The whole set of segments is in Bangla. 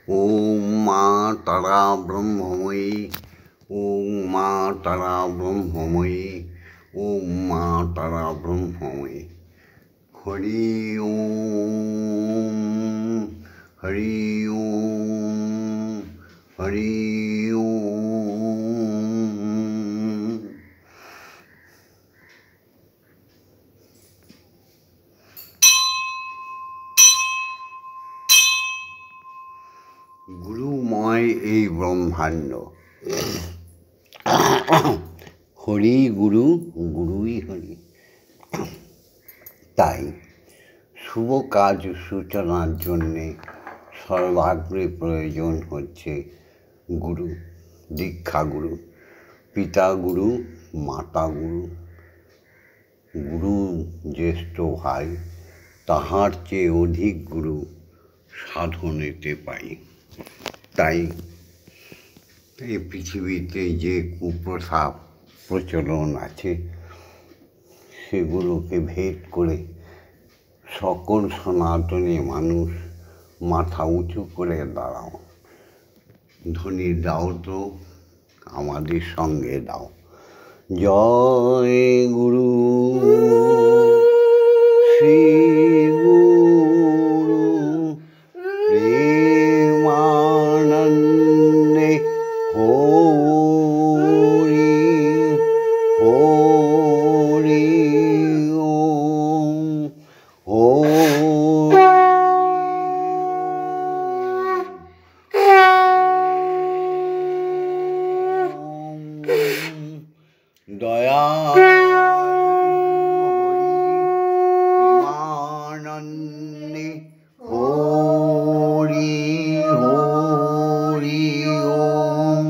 ওম মা তারা ব্রহ্মময়ী, ওম মা তারা ব্রহ্মময়ী, ওম মা তারা ব্রহ্মময়ী। হরি ওম, হরি ওম, হরি ওম। গুরুময় এই ব্রহ্মাণ্ড, হরি গুরু, গুরুই হরি। তাই শুভ কাজ সূচনার জন্যে সর্বাগ্রে প্রয়োজন হচ্ছে গুরু, দীক্ষা গুরু, পিতা গুরু, মাতা গুরু। গুরু জ্যেষ্ঠ ভাই, তাহার চেয়ে অধিক গুরু সাধনেতে পাই। তাই এই পৃথিবীতে যে কুপ্রথা প্রচলন আছে সেগুলোকে ভেদ করে সকল সনাতনী মানুষ মাথা উঁচু করে দাঁড়াও। ধ্বনি দাও তো, আমাদের সঙ্গে দাও। জয় গুরু, শ্রী গুরু প্রেমানন্দে হরি, হরি ওম, হরি ওম। দয়া প্রেমানন্দে হরি, হরি ওম,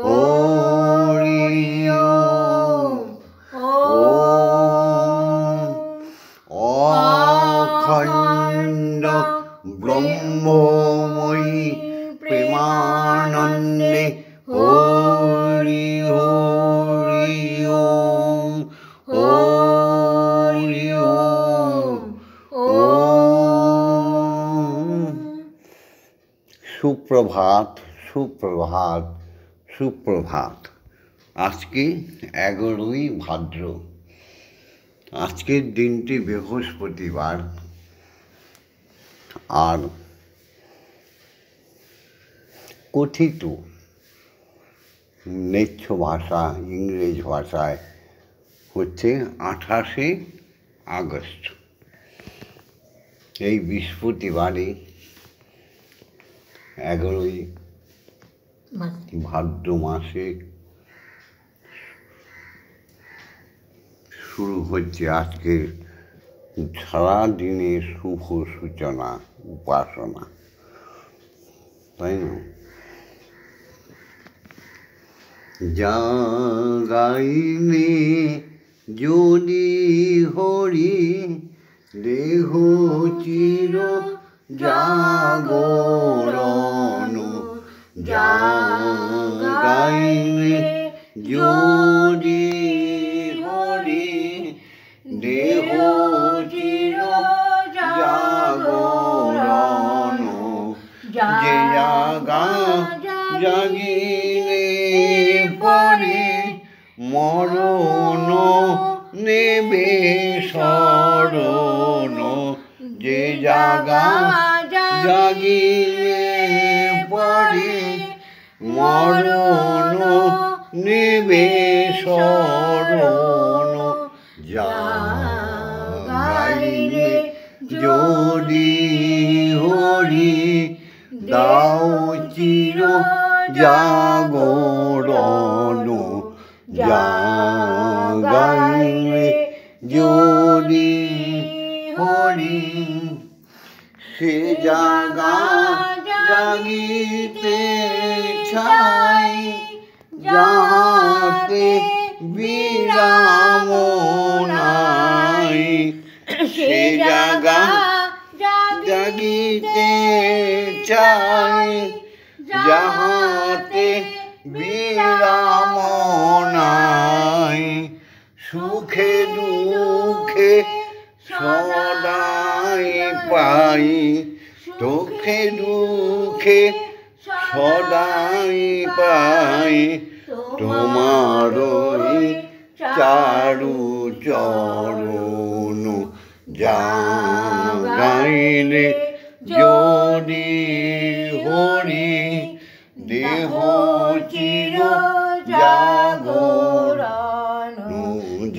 হরি ওম, ওম। অখণ্ড ব্রহ্মময়ী প্রেমানন্দে হরি, হরি ওম, হরি ওম, ওম। সুপ্রভাত, সুপ্রভাত, সুপ্রভাত। আজকে 11ই ভাদ্র। আজকের দিনটি বৃহস্পতিবার। আর কথিত নেচ্ছ ভাষা, ইংরেজ ভাষায় হচ্ছে 28শে আগস্ট। এই বৃহস্পতিবারে 11ই ভাদ্র মাসে শুরু হচ্ছে আজকের সারাদিনের শুভ সূচনা, উপাসনা, তাই না? জাগাইনে যদি হরি দেহ চির জাগরণ, জাগাইনে যদি হরি দেহ চির জাগরণ, যে জাগা জাগিলে পরে মরণ নেবে শরণ, যে জাগা জাগিলে পরে মরণ নেবে শরণ, জাগাইলে যদি হরি দাও চির জাগরণ, জাগাইলে যদি হরি সে জাগা জাগিতে ছাই, যাহাতে বিরাম নাই, সে জাগা জাগিতে চাই, যাহাতে বিরাম নাই। সুখে দুঃখে সদাই পাই, সুখে দুঃখে সদাই পাই তোমারই চারু চরণ জাগাইলে যদি হরি দেহ চির জাগরণ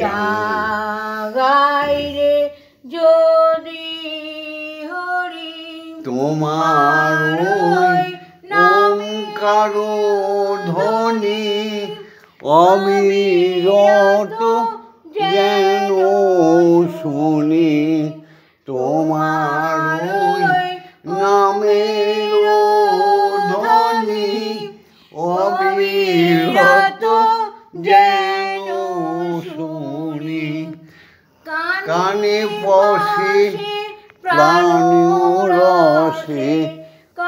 জাগাইলে যদি হরি তোমার ওঙ্কার ধ্বনি অবিরত যেন শুনি তোমার নামের ধ্বনি অবিরত যেন শুনি কানে পশে প্রাণ রসে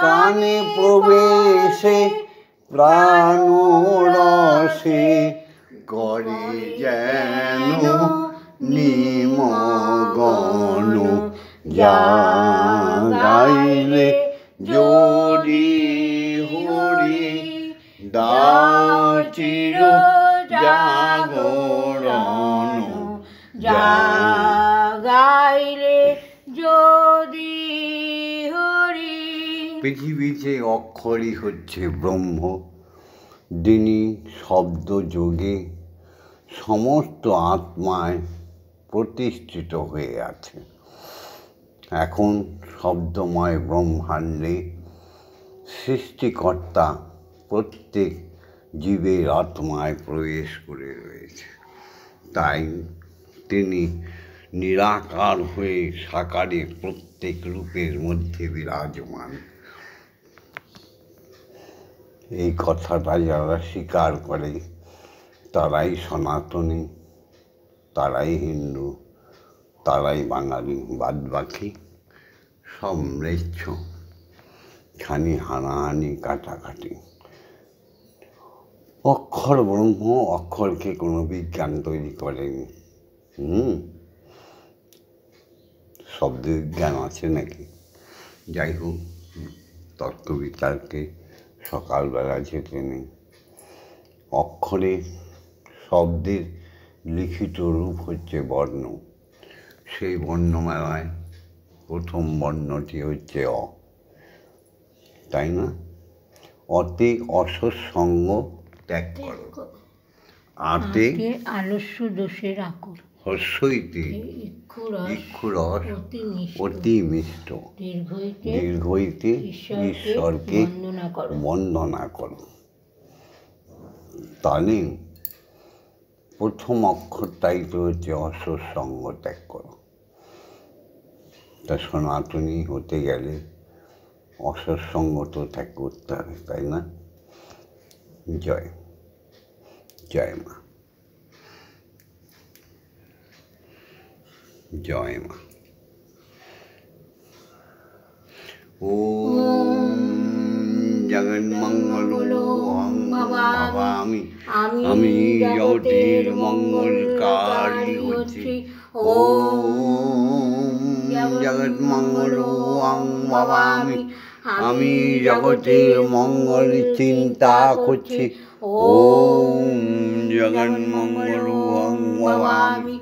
কানে প্রবেশে প্রাণ রসে করে যেন নিমগন জাগাইলে যদি হরি দাও চির জাগরণ জাগাইলে যদি হরি। পৃথিবীতে অক্ষরই হচ্ছে ব্রহ্ম, যিনি শব্দ যোগে সমস্ত আত্মায় প্রতিষ্ঠিত হয়ে আছে। এখন শব্দময় ব্রহ্মাণ্ডে সৃষ্টিকর্তা প্রত্যেক জীবের আত্মায় প্রবেশ করে রয়েছে। তাই তিনি নিরাকার হয়ে সাকারে প্রত্যেক রূপের মধ্যে বিরাজমান। এই কথাটা যারা স্বীকার করে তারাই সনাতনী, তারাই হিন্দু, তারাই বাঙালি। বাদবাকি সব ম্লেচ্ছ, খানি হানাহানি কাটাকাটি। অক্ষর ব্রহ্ম, অক্ষরকে কোনো বিজ্ঞান তৈরি করেনি। শব্দ বিজ্ঞান আছে নাকি? যাই হোক, তত্ত্ববিচারকে সকালবেলা যেতে নেই। অক্ষরে শব্দের লিখিত রূপ হচ্ছে বর্ণ। সেই বর্ণমালায় প্রথম বর্ণটি হচ্ছে অ, তাই না? অতে অসৎসঙ্গ ত্যাগ করো, আতে আলস্য দোষের আকর, হর্ষইতে ইক্ষুরস অতি মিষ্ট, দীর্ঘইতে ঈশ্বরকে বন্দনা করো। তাহলে প্রথম অক্ষরটাই তো হচ্ছে অসৎসঙ্গ ত্যাগ করো। তা সনাতনী হতে গেলে অসৎসঙ্গ তো ত্যাগ করতে হবে, তাই না? জয় জয় মা, জয় মা। ওম জগন্মঙ্গল ভবামি, আমি জগতের মঙ্গলকারী হচ্ছি। ওম জগন্মঙ্গল ভবামি, আমি জগতের মঙ্গল চিন্তা করছি। ওম জগন্মঙ্গল ভবামি,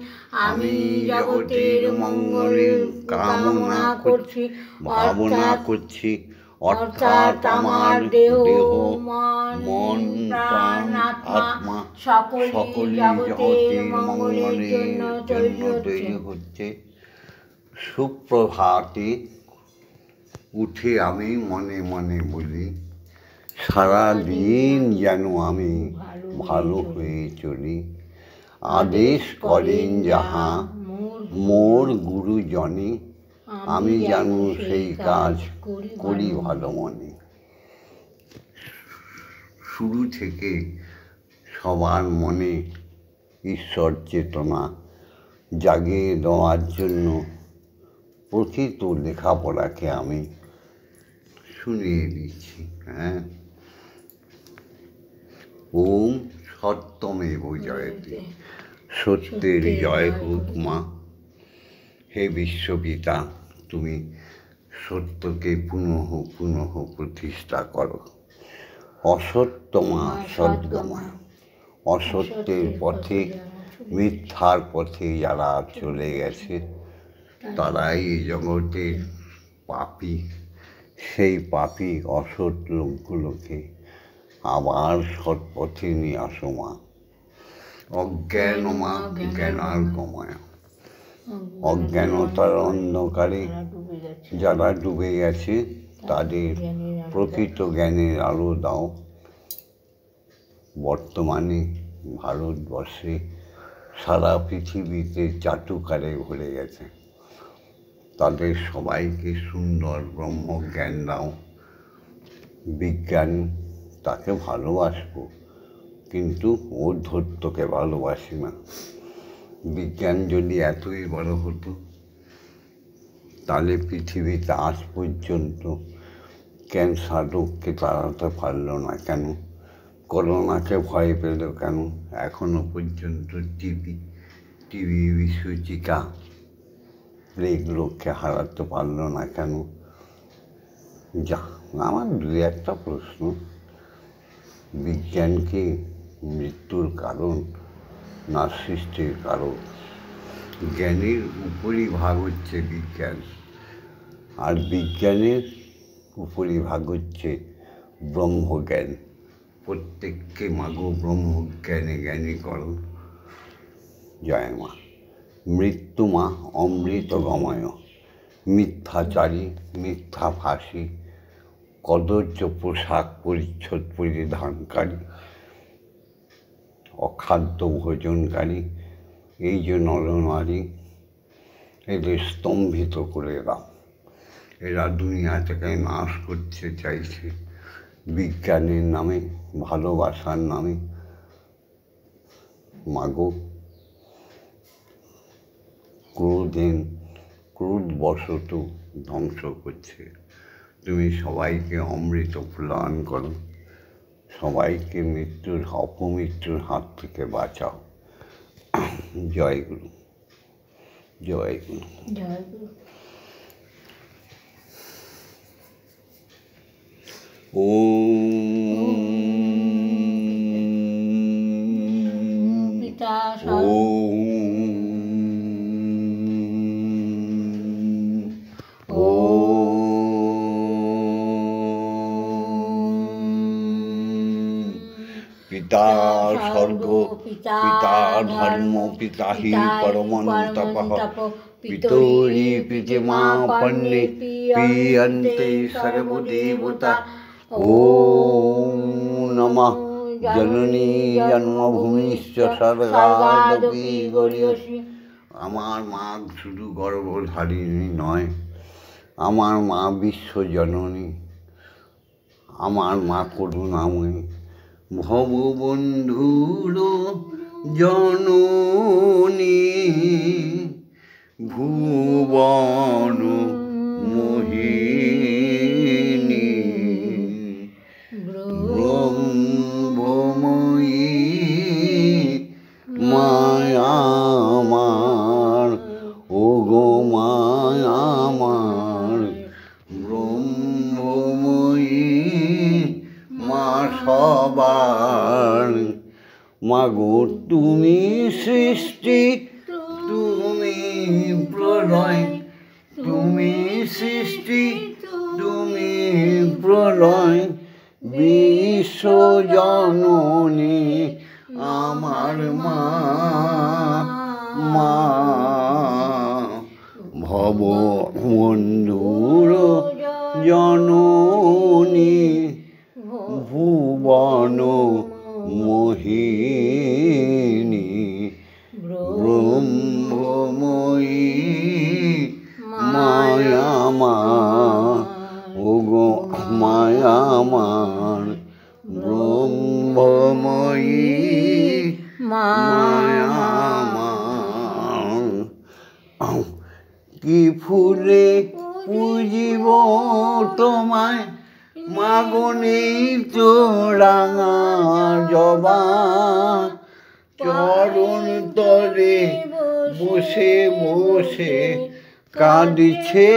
আমি জগতের মঙ্গলের কামনা করছি, ভাবনা করছি। অর্থাৎ আমার দেহ মন প্রাণ আত্মা সকলই জগতের মঙ্গলের জন্য তৈরি হচ্ছে। সুপ্রভাতে উঠে আমি মনে মনে বলি, সারাদিন যেন আমি ভালো হয়ে চলি। আদেশ করেন যাহা মোর গুরুজনে, আমি যেন সেই কাজ করি ভালো মনে। শুরু থেকে সবার মনে ঈশ্বর চেতনা জাগিয়ে দেওয়ার জন্য প্রকৃত লেখাপড়াকে আমি শুনিয়ে দিচ্ছি। হ্যাঁ, ওম সত্যমেব জয়তে, সত্যের জয় হোক মা। হে বিশ্বপিতা, তুমি সত্যকে পুনঃ পুনঃ প্রতিষ্ঠা করো। অসত্যমা সদ্গময়। অসত্যের পথে, মিথ্যার পথে যারা চলে গেছে তারাই এই জগতের পাপী। সেই পাপী অসৎ লোকগুলোকে আবার সৎ পথে নিয়ে আসো মা। অজ্ঞানমা জ্ঞানার্গময়। অজ্ঞানতার অন্ধকারে যারা ডুবে গেছে তাদের প্রকৃত জ্ঞানের আলো দাও। বর্তমানে ভারতবর্ষে সারা পৃথিবীতে চাটুকারে ভরে গেছে, তাদের সবাইকে সুন্দর ব্রহ্মজ্ঞান দাও। বিজ্ঞান তাকে ভালোবাসবো, কিন্তু ওর ধৈর্যকে ভালোবাসি না। বিজ্ঞান যদি এতই বড় হতো তাহলে পৃথিবীতে আজ পর্যন্ত ক্যান্সার রোগকে তাড়াতে পারল না কেন? করোনাকে ভয় পেল কেন? এখনো পর্যন্ত টিবি বিসূচিকা প্লেগ রোগকে হারাতে পারল না কেন? যা, আমার দু একটা প্রশ্ন। বিজ্ঞান কি মৃত্যুর কারণ না সৃষ্টির কারণ? জ্ঞানের উপরিভাগ হচ্ছে বিজ্ঞান, আর বিজ্ঞানের উপরিভাগ হচ্ছে ব্রহ্মজ্ঞান। প্রত্যেককে মাগো ব্রহ্মজ্ঞানে জ্ঞানী করো। জয় মা। মৃত্যুমা অমৃতগময়। মিথ্যাচারী, মিথ্যাভাষী, কদর্য পোশাক পরিচ্ছদ পরিধানকারী, অখাদ্য ভোজনকারী এই যে নরনারী, এদের স্তম্ভিত করে দাও। এরা দুনিয়া থেকে নাশ করতে চাইছে বিজ্ঞানের নামে, ভালোবাসার নামে। মাগো, ক্রোধবশত ধ্বংস করছে। তুমি সবাইকে অমৃত প্রদান করো, সবাইকে অপমৃত্যুর হাত থেকে বাঁচাও। জয় গুরু, জয় গুরু, জয় গুরু। পিতা পিতা স্বর্গ, পিতা ধর্ম, পিতা হি পরমন্তপঃ, পিতরি পিতৃমা পন্নে পিয়ন্তে সর্বদেবতা। ওম নমঃ জননী জন্মভূমিশ্চ স্বর্গাদপি গরীয়সী। আমার মা শুধু গর্ভধারিণী নয়, আমার মা বিশ্বজননী, আমার মা করুণাময়ী। ভববন্ধুর জননী ভুবন মোহিনী, ব্রহ্মময়ী মায়া আমার, ও গো মায়া আমার। ব্রহ্মময়ী মা সবার। মাগো তুমি সৃষ্টি, তুমি প্রলয়, তুমি সৃষ্টি, তুমি প্রলয়। বিশ্বজননী আমার মা, মা। ভববন্ধুর জননী ভুবন মোহিনী, ব্রহ্মময়ী মায়া মা, ও গো মায়া আমার। ব্রহ্মময়ী মায়া আমার। কি ফুলে পুজিব তোমায় মাগো, নেই তো রাঙা জবা। চরণ তলে বসে বসে কাঁদিছে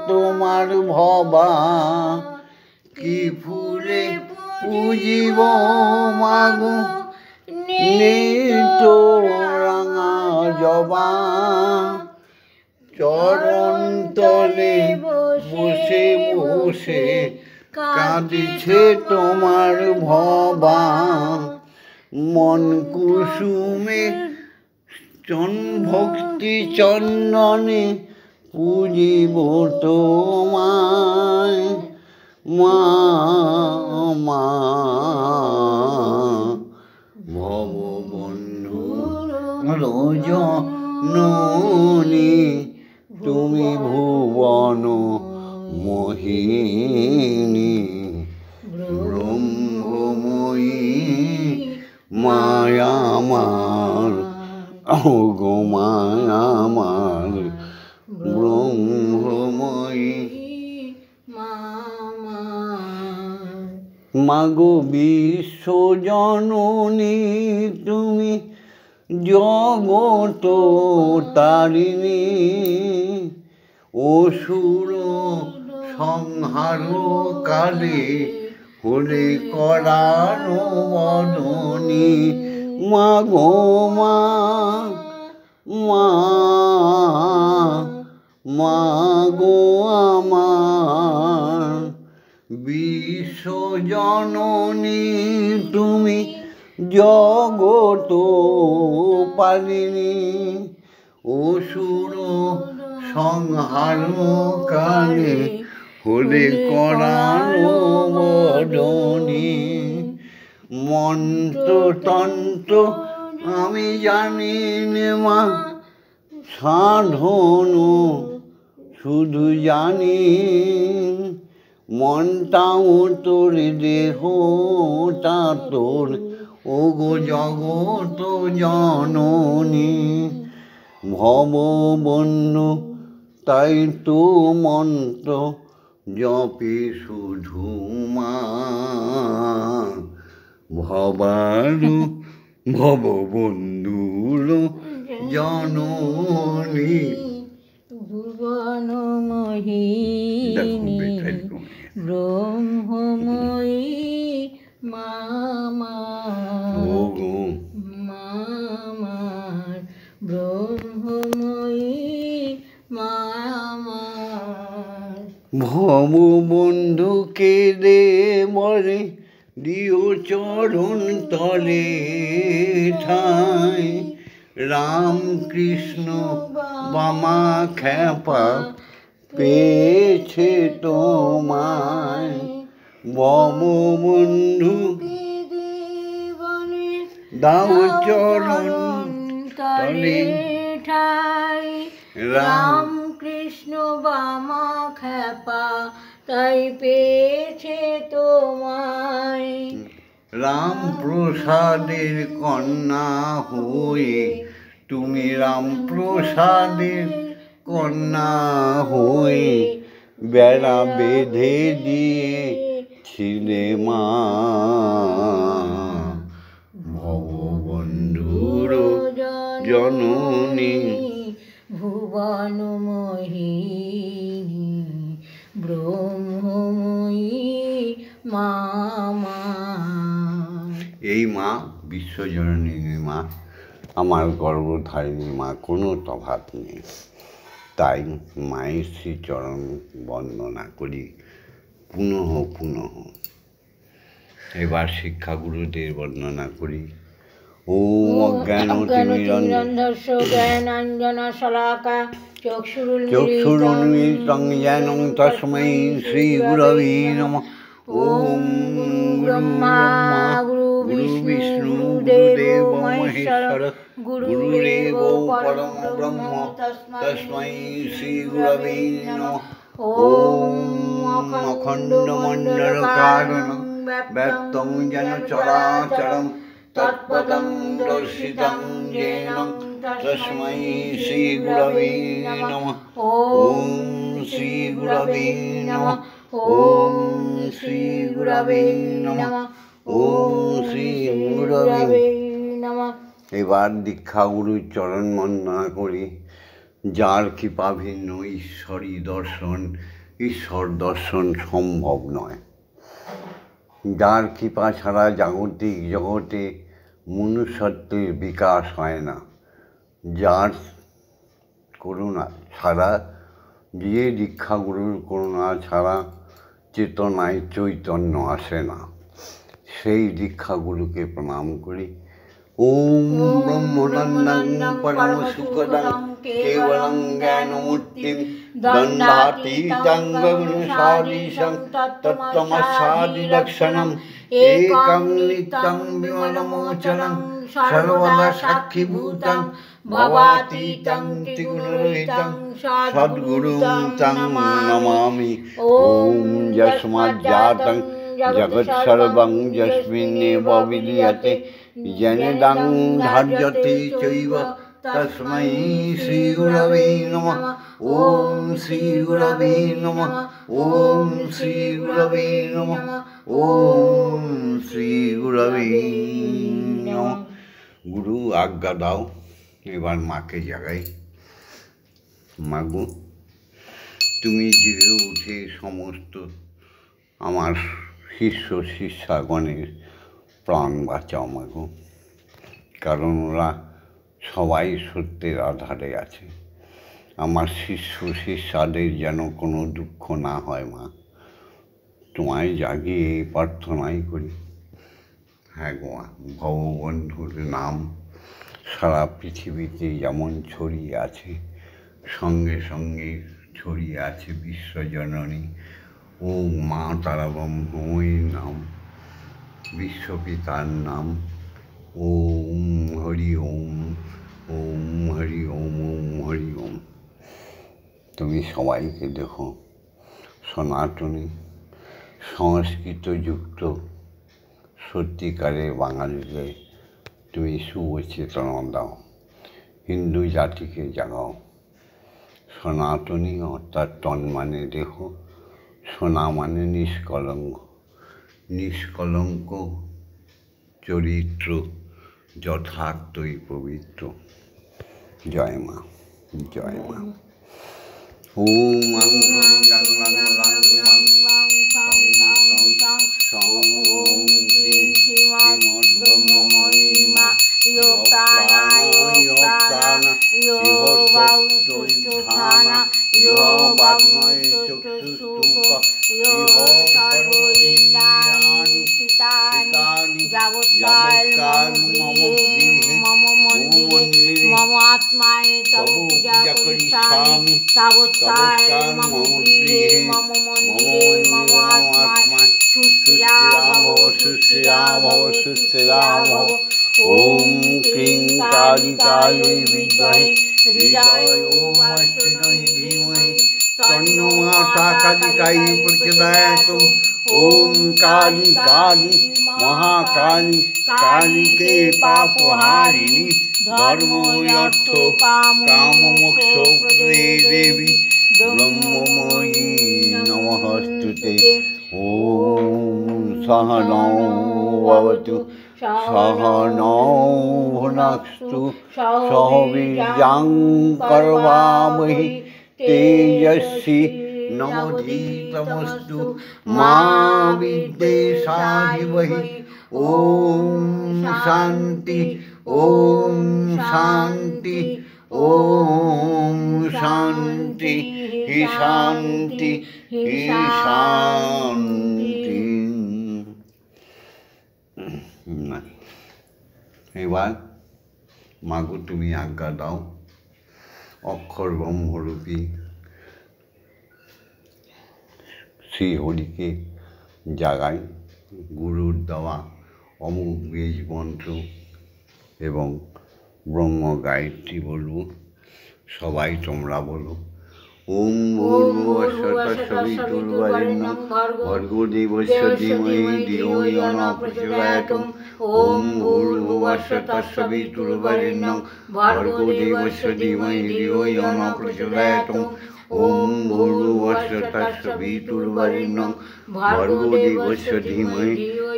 তোমার ভবা। কি ফুলে পুজিব মাগো নিত্য রাঙা জবা চরণ তলে বসে বসে কাঁদিছে তোমার ভবা মন কুসুমে ভক্তি চন্দনে পুজিব তোমায় মা মা ভববন্ধু রজনী তুমি ভুবন মোহিনী ব্রহ্মময়ী মায়ামার গো মায়ামার ব্রহ্মময়ী মাগো বিশ্বজননী তুমি জগত তারিণী অসুর সংহার কালে হলে করার বদনী মাগো মা মা মাগো আমার বিশ্বজননী তুমি জগত পালিনী অসুর সংহার কালে হলে করার বদনী মন্ত্রতন্ত্র আমি জানি নে মা সাধন শুধু জানি মনটাও তোর দেহটা তোর ওগো জগত জননী ভববন্ধু তাই তো মন্ত্র জপে শুধু মা ভবালু ভববন্ধুর জননী ভুবন মোহিনী ব্রহ্মময়ী মামার ব্রহ্মময়ী মামার ভববন্ধুকে দে বলে দিও চরণ তলে ঠাই রামকৃষ্ণ বামা খ্যাপা পেয়েছে তোমায় ভববন্ধু দাও চরণ তলে ঠাই রামকৃষ্ণ বামা খ্যাপা তাই পেয়েছে তোমায় রাম প্রসাদের কন্যা হয়ে তুমি রাম প্রসাদের কন্যা হয়ে বেড়া বেঁধে দিয়েছিলে মা ভববন্ধুর জননী ভুবন মোহিনী ব্রহ্মময়ী মামা এই মা বিশ্বজননী মা আমার গর্ভধারিণী মা কোনো তফাৎ নেই তাই মায়ের শ্রীচরণ বন্দনা করি পুনঃ পুনঃ এবার শিক্ষাগুরুদের বন্দনা করি ওম অজ্ঞানতিমিরন্ধস্য জ্ঞানাঞ্জনশলাকা চক্ষুরুন্মিলিतं येन তস্मै শ্রীগুরবে নমঃ ওম ব্রহ্মা গুরু বিষ্ণু গুরুদেব মহেশ্বর গুরুদেব পরম ব্রহ্ম তস্मै শ্রীগুরবে নমঃ ওম অখণ্ডমণ্ডলকারণং ব্যক্तं যেন চরাচরং তৎপদং দর্শিतं येन তস্मै শ্রীগুরবে নমঃ ওম শ্রীগুরবে নমঃ ওম শ্রীগুরবে নমঃ ওম শ্রীগুরবে নমঃ এবার দীক্ষাগুরুর চরণ বন্দনা করি যার কৃপা ভিন্ন ঈশ্বর দর্শন সম্ভব নয় যার কৃপা ছাড়া জাগতিক জগতে মনুষ্যত্বের বিকাশ হয় না, যার করুণা ছাড়া, যে দীক্ষাগুরুর করুণা ছাড়া চেতনায় চৈতন্য আসে না, সেই দীক্ষাগুরুকে প্রণাম করি। ওম ব্রহ্মনন্দং পরম সুখদং কেবলং জ্ঞানমূর্তিং দণ্ডাতীতং গগনসদৃশং তত্ত্বমস্যাদিলক্ষণং একং নিত্যং বিমলমোচনং সর্বদা সাক্ষীভূতং ভবাতীতং ত্রিগুণরহিতং সদ্গুরুং তং নমামি। ওম যস্মাজ্জাতং জগৎসর্বং যস্মিন্নেব বিলীয়তে যেনেদং ধার্যতে চৈব তস্मै শ্রীগুরবে নমঃ। ওম শ্রীগুরবে নমঃ। ওম শ্রীগুরবে নমঃ। ওম শ্রীগুরবে নমঃ। গুরু আজ্ঞা দাও, এবার মাকে জাগাই। মাগো, তুমি জেগে উঠে সমস্ত আমার শিষ্য শিষ্যাগণের প্রাণ বাঁচাও মাগো, কারণ ওরা সবাই সত্যের আধারে আছে। আমার শিষ্য শিষ্যাদের যেন কোনো দুঃখ না হয় মা, তোমায় জাগিয়ে এই প্রার্থনাই করি। হ্যাঁ গো মা, ভববন্ধুর নাম সারা পৃথিবীতে যেমন ছড়িয়ে আছে, সঙ্গে সঙ্গে ছড়িয়ে আছে বিশ্বজননী ও মা তারা ব্রহ্মময়ীর নাম, বিশ্বপিতার নাম। ওম হরি ওম, ওম হরি ওম, ওম হরি ওম। তুমি সবাইকে দেখো সনাতনী সংস্কৃতযুক্ত সত্যিকারের বাঙালিদের তুমি শুভ চেতনা দাও, হিন্দু জাতিকে জাগাও। সনাতনী অর্থাৎ তন মানে দেহ, সোনা মানে নিষ্কলঙ্ক, নিষ্কলঙ্ক চরিত্র যথার্থই পবিত্র। জয় মা, জয় মা। ওম আং রং গাং লাং লাং মাং সং সং সং ওম শ্রীং শ্রীমদ্ব্রহ্মময়ী মা ইহ প্রাণা ইহ সত্যুত্থানা ইহ বাগ্ময় চক্ষুষ্তুক ইহ সর্বইন্দ্রিয়াণি স্থিতানি যাবৎকাল মম মন্দিরে মম আত্মায় তব পূজা করিষ্যামি তাবৎকাল মম গৃহে মম মন্দিরে মম আত্মায় সুস্থিরা ভব, সুস্থিরা ভব, সুস্থিরা ভব। ওম ক্লীং কালিকাयै বিদ্মহে হৃদয়োপাস্যৈ ধীমহি তন্নো মাতা কালিকাই প্রচোদয়াৎ। ওম কালী কালী মহাকালী কালীকে পাপহারিণী ধর্ম অর্থ কাম মোক্ষ প্রদে দেবী ব্রহ্মময়ী নমস্তুতে। ওম সহনৌ ভবতু সহনৌ ভুনক্তু সহ বীর্যং করবাবহি তেজস্বী নমোধিতমস্তু মা বিদ্বেষাধিবহি। ওম শান্তি, ওম শান্তি, ওম শান্তি, হি শান্তি, হি শান্তি। এবার মাগো তুমি আজ্ঞা দাও, অক্ষর ব্রহ্মরূপী শ্রী হরিকে জাগাই। গুরুর দেওয়া অমুক বীজ মন্ত্র এবং ব্রহ্ম গায়ত্রী বলব, সবাই তোমরা বলো। ওম ভূর্ভুবস্সুতঃসবিতুর্বরেণ্যং ভর্গো দেবস্য ধীমহি ধিয়ো ইয়ো নঃ প্রচোদয়াৎ। ওম ভূর্ভুবস্সুতঃসবিতুর্বরেণ্যং ভর্গো দেবস্য ধীমহি ধিয়ো ইয়ো নঃ প্রচোদয়াৎ। ওম ভূর্ভুবস্সুতঃসবিতুর্বরেণ্যং ভর্গো দেবস্য ধীমহি ধিয়ো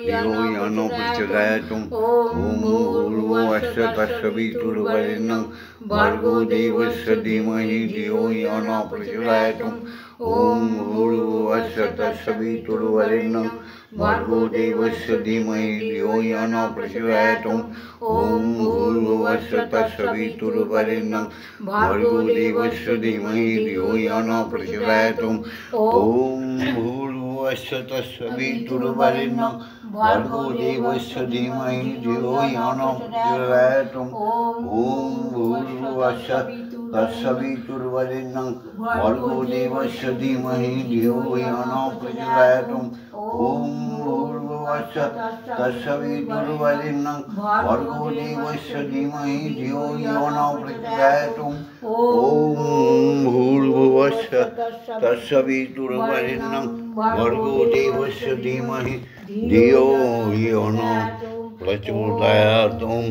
ইয়ো নঃ প্রচোদয়াৎ। ওম ভূর্ভুবস্সুতঃসবিতুর্বরেণ্যং ভর্গো দেবস্য ধীমহি ধিয়ো ইয়ো নঃ প্রচোদয়াৎ। ॐ भूर्भुवस्सुः तत्सवितुर्वरेण्यं भर्गो देवस्य धीमहि धियो यो न प्रचोदयात् ॐ भूर्भुवस्सुः तत्सवितुर्वरेण्यं भर्गो देवस्य धीमहि धियो यो न प्रचोदयात् ॐ भूर्भुवस्सुः तत्सवितुर्वरेण्यं भर्गो देवस्य धीमहि धियो यो न प्रचोदयात् ॐ भूर्भुवस्सुः तत्सवितुर्वरेण्यं भर्गो देवस्य धीमहि धियो यो न प्रचोदयात् ॐ भूर्भुवस्सुः तत्सवितुर्वरेण्यं भर्गो देवस्य धीमहि धियो यो न प्रचोदयात् ॐ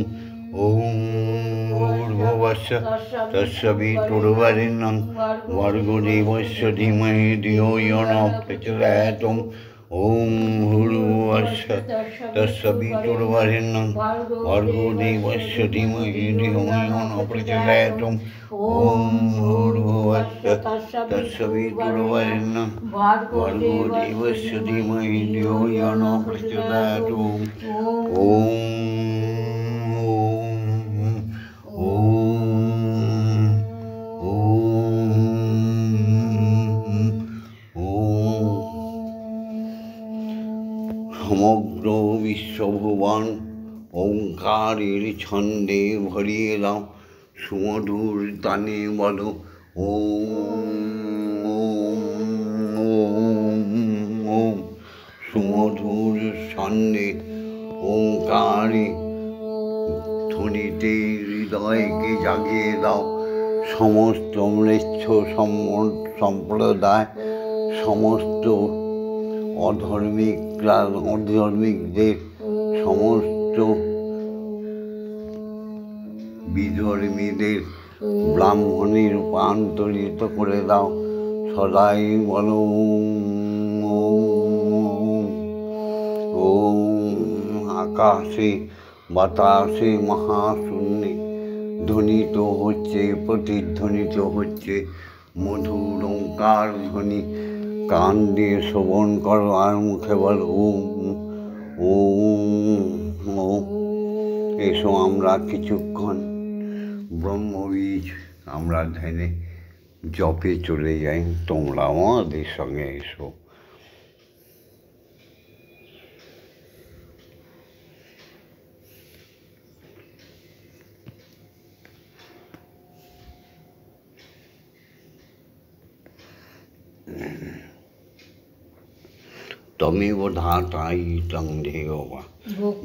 भूर्भुवस्सुः तत्सवितुर्वरेण्यं भर्गो देवस्य धीमहि धियो यो न प्रचोदयात् ॐ भूर्भुवस्सुः तत्सवितुर्वरेण्यं भर्गो देवस्य धीमहि धियो यो न प्रचोदयात् ॐ भूर्भुवस्सुः तत्सवितुर्वरेण्यं भर्गो देवस्य धीमहि धियो यो न प्रचोदयात् ॐ भूर्भुवस्सुः तत्सवितुर्वरेण्यं भर्गो देवस्य धीमहि धियो यो न प्रचोदयात् সমগ্র বিশ্বভুবন ওঙ্কারের ছন্দে ভরিয়ে দাও সুমধুর তানে বলো ওম ওম ওম ওম সুমধুর ছন্দে ওঙ্কারে ধ্বনিতে হৃদয়কে জাগিয়ে দাও সমস্ত ম্লেচ্ছ সম্প্রদায় সমস্ত অধর্মিকদের সমস্ত বিধর্মীদের ব্রাহ্মণে রূপান্তরিত করে দাও সদাই বলো ওম আকাশে বাতাসে মহাশূন্যে ধ্বনিত হচ্ছে প্রতিধ্বনিত হচ্ছে মধুর ওঙ্কার ধ্বনি কান দিয়ে শ্রবণ করো আর মুখে বল ওম ওম ওম। এসো আমরা কিছুক্ষণ ব্রহ্মবীজ আমরা ধ্যানে জপে চলে যাই, তোমরাও আমাদের সঙ্গে এসো। तमेव धातायितं देववा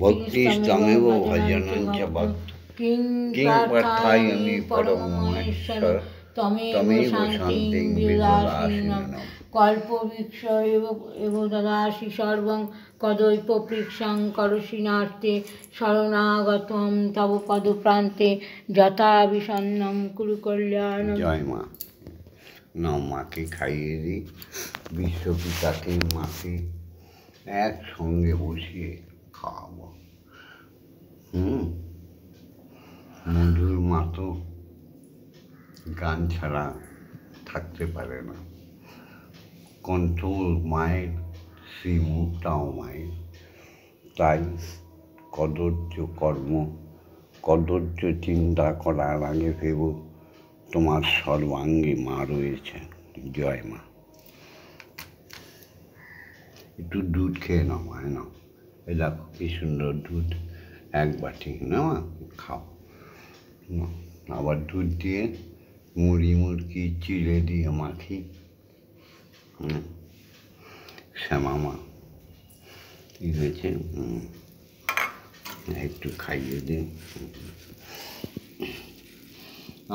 भक्तिस्तमेव भजनं च भक्त किं प्रार्थयामि परमेश्वर तमेव शान्तिं विददासि कल्पवृक्ष एव ददासि सर्वं कदৈপৃচ্ছং করুণার্তে শরণাগতম তব পদপ্রান্তে যথা বিষণ্ণম কুরু কল্যাণম। জয় মা। না মাকে খাইয়ে দিই, বিশ্বপিতাকে মাকে একসঙ্গে বসিয়ে খাওয়াবো। মধুর মা তো গান ছাড়া থাকতে পারে না, কণ্ঠ মায়ের, সেই মুখটাও মায়ের। তাই কদর্য কর্ম, কদর্য চিন্তা করার আগে ভেব তোমার সর্বাঙ্গে মা রয়েছে। জয় মা। একটু দুধ খেয়ে নাও মা, নাও, এ দেখো কি সুন্দর দুধ, এক বাটি না মা, খাও। আবার দুধ দিয়ে মুড়ি মুরকি চিড়ে দিয়ে মাখি। শ্যামা মা কি হয়েছে, একটু খাইয়ে দিন।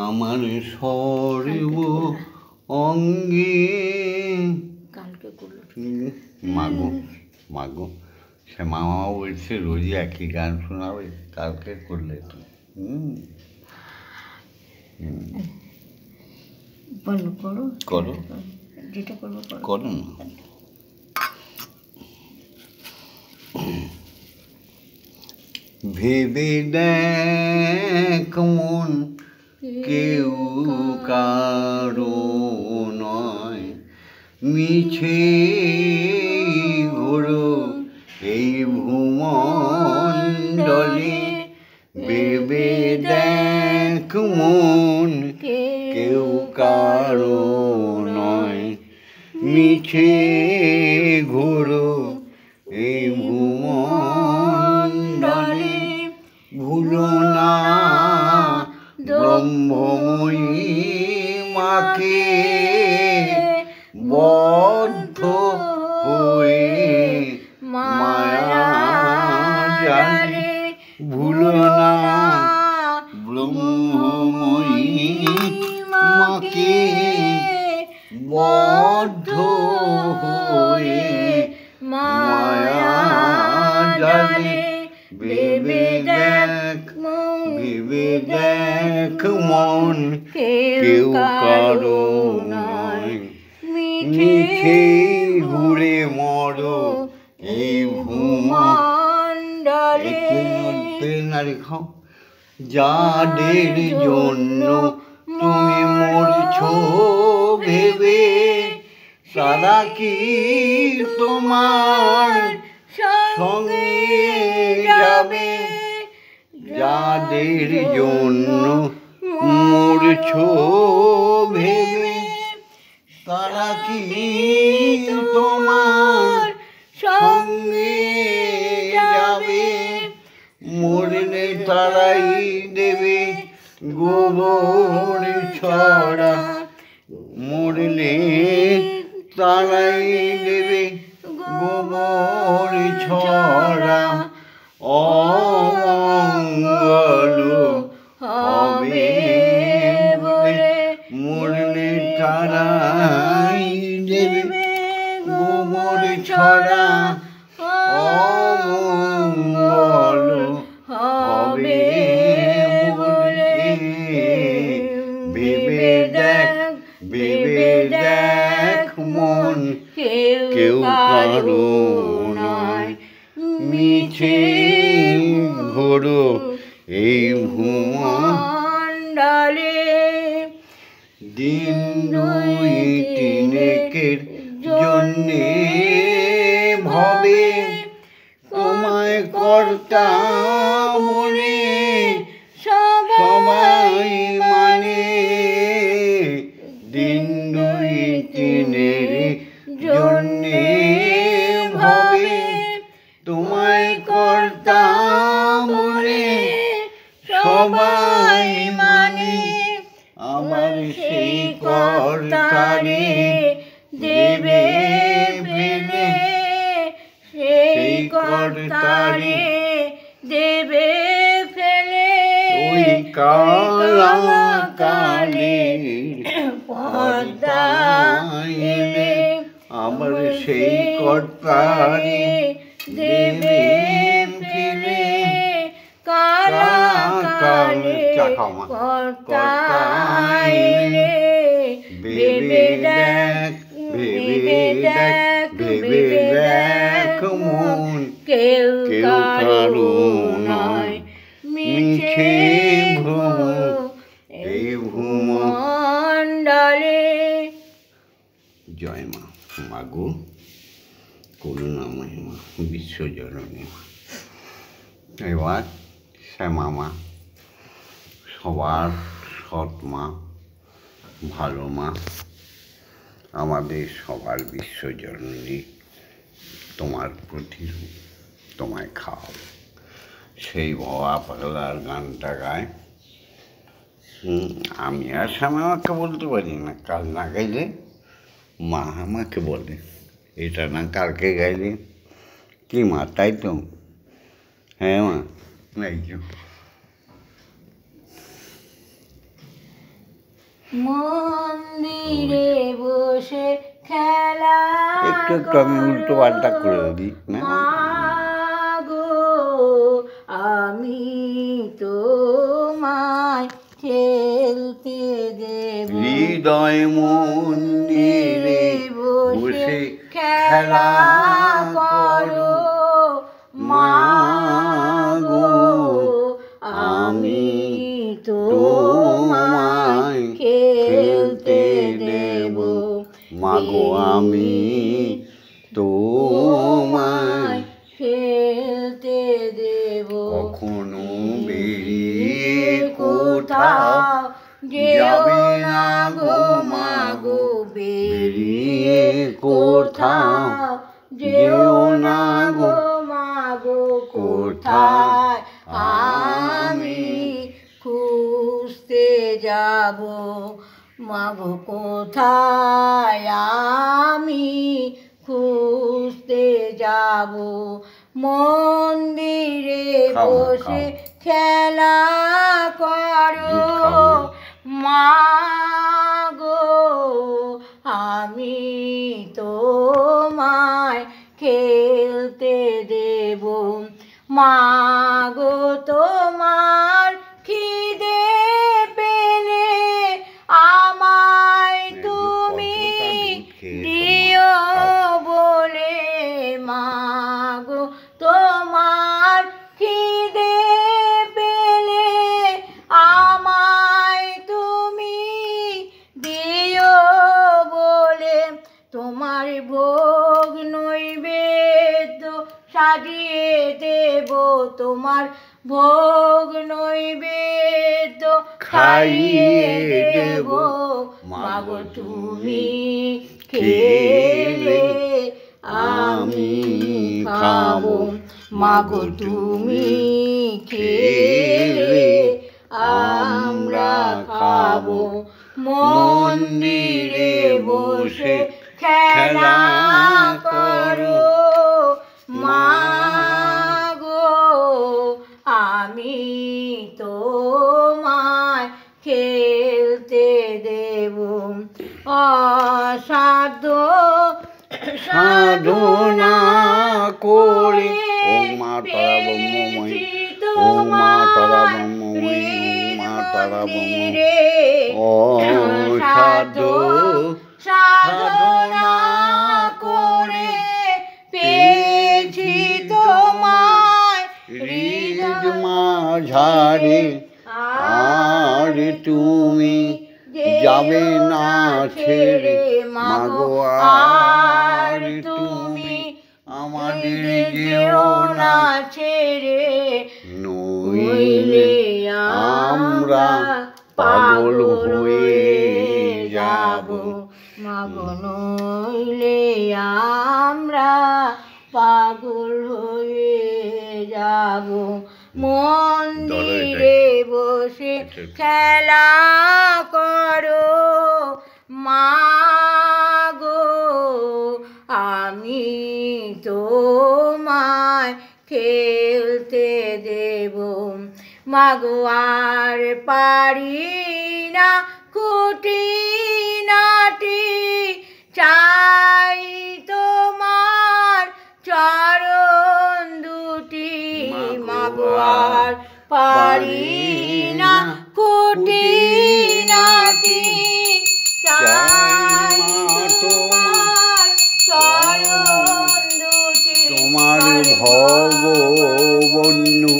আমার সর্ব অঙ্গে মাগো মাগো, সে মামা বলছে রোজই একই গান শোনাবে, কালকে করলে তো করো করো যেটা করবো করো না। ভেবে দেখ মন কেউ কারো নয়, মিছে ঘোরো এই ভূমণ্ডলে, ভেবে দেখ মন কেউ কারো নয়। মিছে ঘোরো এই ভূমণ্ডলে, ভুলো না ব্রহ্মময়ী মাকে, বদ্ধ হয়ে মায়া জালে। ভুলো না ব্রহ্মময়ী মাকে, বদ্ধ হয়ে মায়া জালে। ভেবে দেখ মন কেউ কারো নয়। মিছে ঘুরে মরো এই ভূমণ্ডলে। নারী খাও যাদের জন্য তুমি মরছো ভেবে, তারা কি তোমার সঙ্গে যাবে? যাদের জন্য মরছো ভেবে, তারা কি তোমার সঙ্গে যাবে? মরলে তারাই দেবে গোবর ছড়া, মরলে তারাই দেবে গোবর ছড়া। অমঙ্গল হবে বলে মরলে তারাই দেবে গোবর ছড়া। অমঙ্গল হবে বলে ভেবে দেখ মন কেউ কারো নয়। মিছে ঘোরো এই ভূমণ্ডলে, দিন দুই তিনেকের জন্যে ভবে তোমায় কর্তা বলে সবাই মানে। দিন দুই তিনের জন্যে ভবে তোমায় কর্তা বলে সবাই মানে। আমার সেই কর্তারে দেবে ফেলে, সেই কর্তারে দেবে ফেলে। ওই কালাকালের পর্দা এলে, আমার সেই কর্তারে দেবে ফেলে। কালাকালের পর্দা এলে, ভেবে দেখ মন কেউ কারো নয়। মিছে ঘোরো এই ভূমণ্ডলে। জয় মা, মাগো করুণাময়ী মা, বিশ্বজননী মা। এবার শ্যামা মা, সবার সৎ মা, ভালো মা, আমাদের সবার বিশ্বজননী, তোমার প্রতি তোমায় খাওয়াবো সেই ভবা পাগলার গানটা গায়। আমি আর শ্যামা মাকে বলতে পারি না, কাল না গাইলে মা আমাকে বলে এটা না কালকে গাইলে কি মা, তাই তো? হ্যাঁ মা, এই তো মন্দিরে বসে খেলা একটু আমি উল্টো পাল্টা করে দিই না। গো আমি তোমায় খেলতে দেব, হৃদয় মন্দিরে বসে খেলা করো মা গো, আমি তোমায় খেলতে দেব। মা গো আমি তোমায় খেলতে দেব কখনো বেরিয়ে কোথাও যাবে না গো মাগো বেরিয়ে কোথাও যেও না গো মাগো কোথায় আমি খুঁজতে যাব মাগো কোথায় আমি খুঁজতে যাব মন্দিরে বসে খেলা করো মাগো আমি তোমায় খেলতে দেব মাগো তোমার খিদে পেলে আমায় তুমি দিও বলে মাগো তোমার খিদে পেলে আমায় তুমি দিও বলে তোমার ভোগ নৈবেদ্য সাজিয়ে দেব তোমার ভোগ নৈবেদ্য খাইয়ে দেব মাগো তুমি খেলে আমি খাবো মাগো তুমি খেলে আমরা খাবো মন্দিরে বসে খেলা করো মাগো আমি তোমায় খেলতে দেব অসাধ্য সাধনা করে ও মা তারা ব্রহ্মময়ী ও মা তারা ব্রহ্মময়ী ও মা তারা ব্রহ্মময়ী অসাধ্য সাধনা করে পেয়েছি তোমায় হৃদ মাঝারে আর তুমি যাবে না ছেড়ে মাগো আর তুমি আমাদের যেও না ছেড়ে নইলে আমরা পাগল হয়ে যাব মাগো নইলে আমরা পাগল হয়ে যাব মন্দিরে বসে খেলা করো মাগো আমি তোমায় খেলতে দেব মাগো আর পারি না খুঁটিনাটি চাই তোমার চরণ দুটি মাগো আর পারি না খুঁটিনাটি চাই তোমার চরণ দুটি তোমার ভব বন্ধু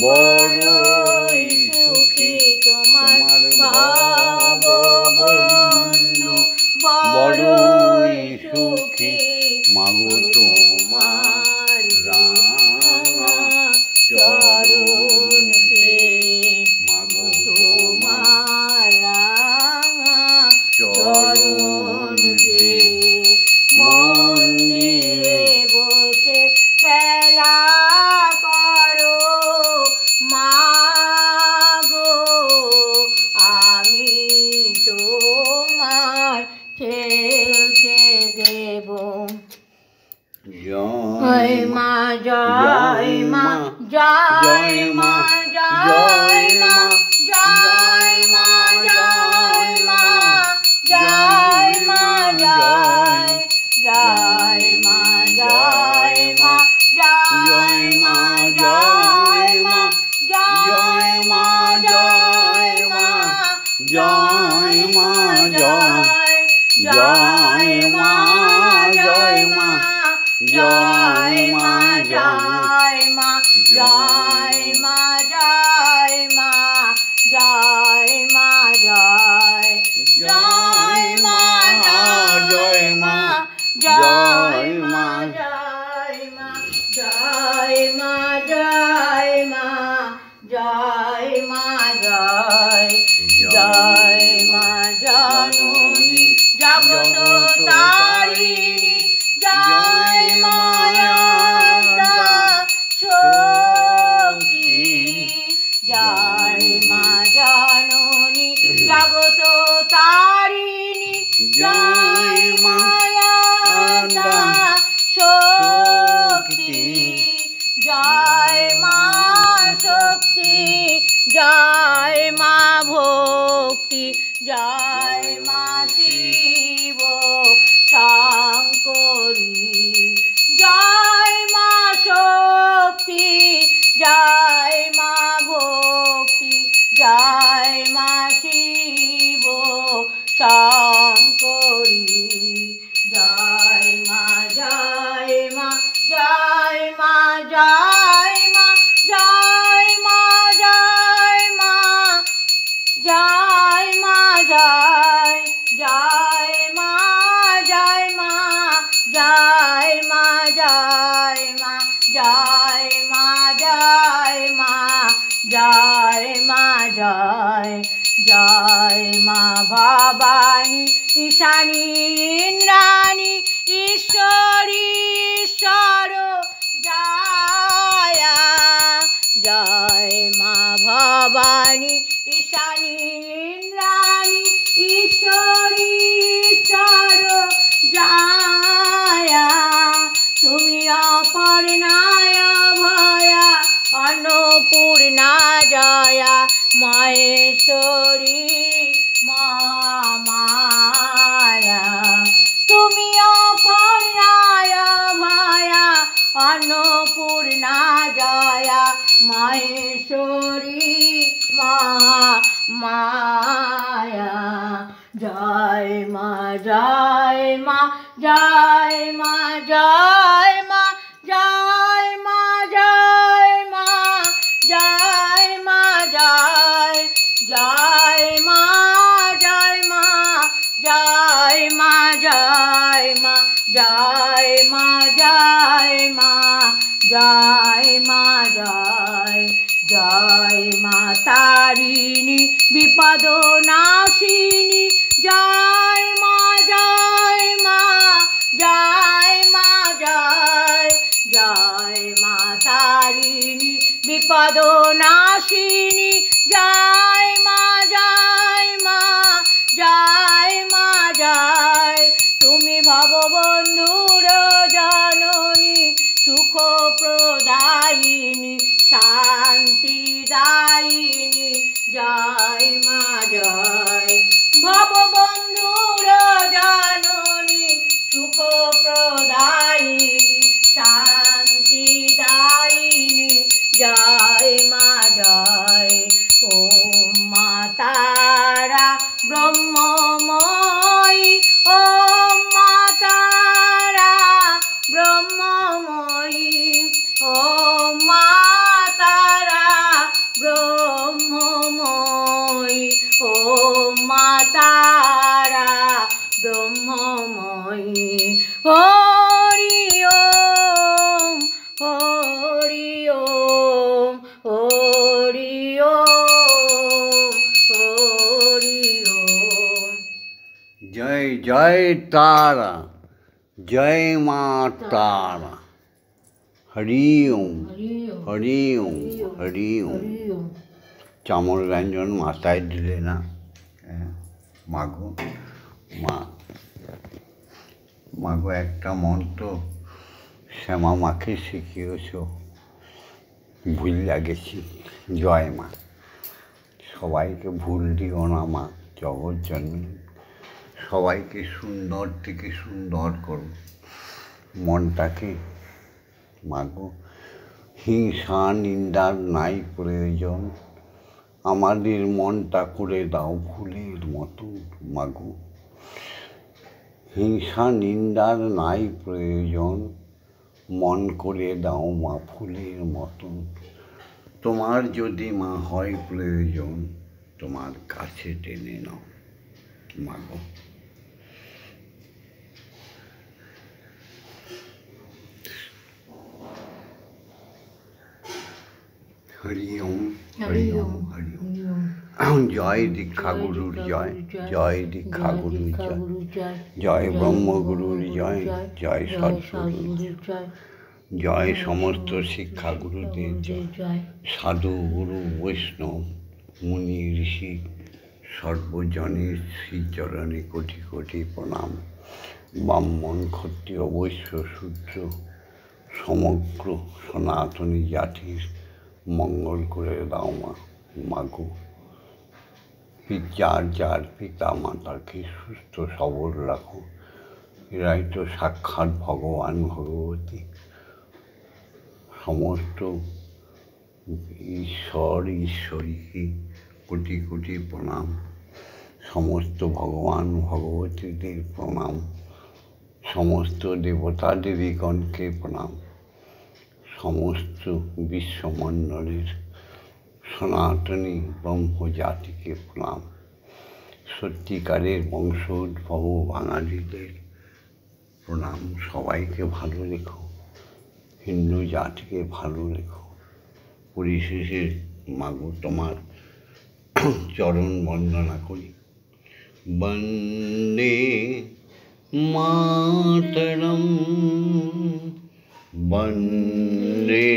বড়ই সুখী তোমার ভব বন্ধু বড়ই সুখী মাগো তোমার রাঙা চরণ মাগো তোমার রাঙা চরণ মন্দিরে বসে খেলা করো মাগো আমি তোমার খেলতে দেব জয় মা জয় মা জয় মা জয় মা জয় মা জয় মা জয় মা জয় জয় মা জয় মা জয় মা জয় মা জয় মা জয় মা জয় মা জয় জয় মা জয় মা জয় মা জয় মা জয় মা জয় মা জয় মা জয় জয় মা জয় মা জয় মা জয় মা জয় মা জয় জয় মা জননী জগত তারিণী জয় মায়াদা শক্তি জয় মা জননী জগত তারিণী জয় মায়াদা শক্তি জয় মা শক্তি জয় মা ভক্তি জয় মা শিব শঙ্করী জয় মা শক্তি জয় মা ভক্তি জয় মা শিব শঙ্করী জয় মা জয় মা জয় মা জয় মা জয় মা জয় মা জয় মা জয় জয় মা জয় মা জয় মা জয় মা জয় মা জয় মা জয় মা জয় জয় মা ভবানী ঈশানী ইন্দ্রাণী ঈশ্বরী ঈশ্বর জয় জয় মা ভবানী ঈশানী ইন্দ্রাণী ঈশ্বরী ঈশ্বর জয় তুমি অপর্ণায় ভয়া অন্নপূর্ণা জয়া মহেশ্বরী মহামায়া তুমি অপর্ণায় ভয়া অন্নপূর্ণা জয়া মহেশ্বরী মহামায়া জয় মা জয় মা জয় মা জয় মা জয় মা জয় মা জয় মা জয় জয় মা জয় মা জয় মা জয় মা জয় মা জয় মা জয় মা জয় জয় মা তারিণী বিপদ নাশিনী জয় মা জয় মা জয় মা জয় জয় মা তারিণী বিপদ নাশিনী জয় মা জয় মা জয় মা জয় তুমি ভববন্ধুর জননী সুখ প্রদায়িনী শান্তিদায়িনী জয় মা জয় ভববন্ধুর জননী সুখ প্রদায়িনী শান্তিদায়িনী জয় মা জয় ওম মা তারা ব্রহ্মময়ী ওম মা তারা ব্রহ্মময়ী ওম মা তারা ব্রহ্মময়ী ওম মা তারা ব্রহ্মময়ী হরি ওম হরি ওম হরি ওম হরি ওম জয় জয় তারা জয় মা তারা হরি ওম হরি ওম হরি ওম চামর ব্যঞ্জন মাথায় দিলে না মাগো মাগো একটা মন্ত্র শ্যামা মাকে শিখিয়েছ ভুলিয়া গেছি জয় মা সবাইকে ভুল দিও না মা জগৎ জননী সবাইকে সুন্দর থেকে সুন্দর করো মনটাকে মাগো হিংসা নিন্দার নাই প্রয়োজন আমাদের মনটা করে দাও ফুলের মতো মাগো হিংসা নিন্দার নাই প্রয়োজন মন করে দাও মা ফুলের মতন তোমার যদি মা হয় প্রয়োজন তোমার কাছে টেনে নাও মাগো হরি ওম হরি ওম হরি ওম। হরি ওম। জয় দীক্ষাগুরুর জয়, জয় দীক্ষাগুরুর জয়, দীক্ষাগুরুর জয়, জয় ব্রহ্মগুরুর জয়, জয় সদ্গুরুর জয়, জয়, জয় সমস্ত শিক্ষাগুরুদের জয়, জয়। সাধু গুরু বৈষ্ণব মুনি ঋষি সর্বজনের শ্রীচরণে কোটি কোটি প্রণাম। ব্রাহ্মণ ক্ষত্রিয় বৈশ্য শূদ্র সমগ্র সনাতনী জাতির মঙ্গল করে দাও মা। মাগো যার যার পিতা মাতাকে সুস্থ সবল রাখো, এরাই তো সাক্ষাৎ ভগবান ভগবতী। সমস্ত ঈশ্বর ঈশ্বরীকে কোটি কোটি প্রণাম, সমস্ত ভগবান ভগবতীদের প্রণাম, সমস্ত দেবতা দেবীগণকে প্রণাম, সমস্ত বিশ্বমণ্ডলের সনাতনী ব্রহ্মজাতিকে প্রণাম, সত্যিকারের বংশোদ্ভব বাঙালিদের প্রণাম। সবাইকে ভালো রেখো, হিন্দু জাতিকে ভালো রেখো। পরিশেষে মাগো তোমার চরণ বন্দনা করি। বন্দে মাতরম, বন্দে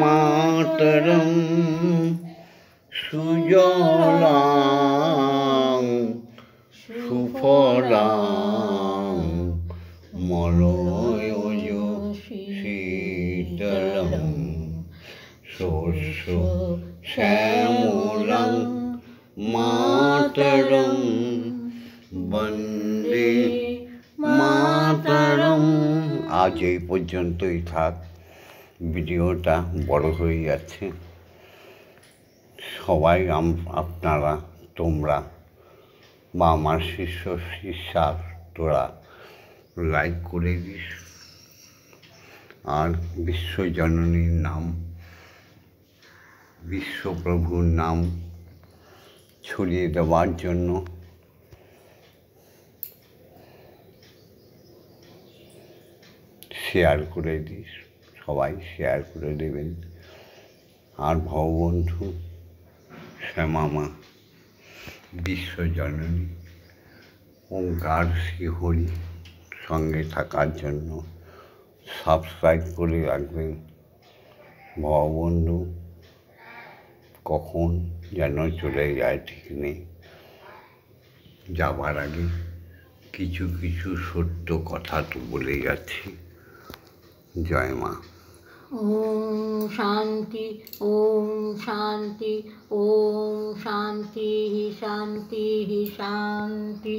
মাতরম, সুজলাং সুফলাং মলয়জ শীতলং শস্য শ্যামলাং মাতরম, বন্দে মাতরম। আজ এই পর্যন্তই থাক, ভিডিওটা বড় হয়ে যাচ্ছে। সবাই আপনারা তোমরা বা আমার শিষ্য শিষ্যা তোরা লাইক করে দিস, আর বিশ্বজননীর নাম বিশ্বপ্রভুর নাম ছড়িয়ে দেওয়ার জন্য শেয়ার করে দিস, সবাই শেয়ার করে দেবেন। আর ভববন্ধু শ্যামা মা বিশ্বজননী ওঙ্কার শ্রীহরি সঙ্গে থাকার জন্য সাবস্ক্রাইব করে রাখবেন। ভববন্ধু কখন যেন চলে যায় ঠিক নেই। যাবার আগে কিছু কিছু সত্য কথা তো বলে যাচ্ছি। জয় মা। ওম শান্তি, ওম শান্তি, ওম শান্তি শান্তি শান্তি।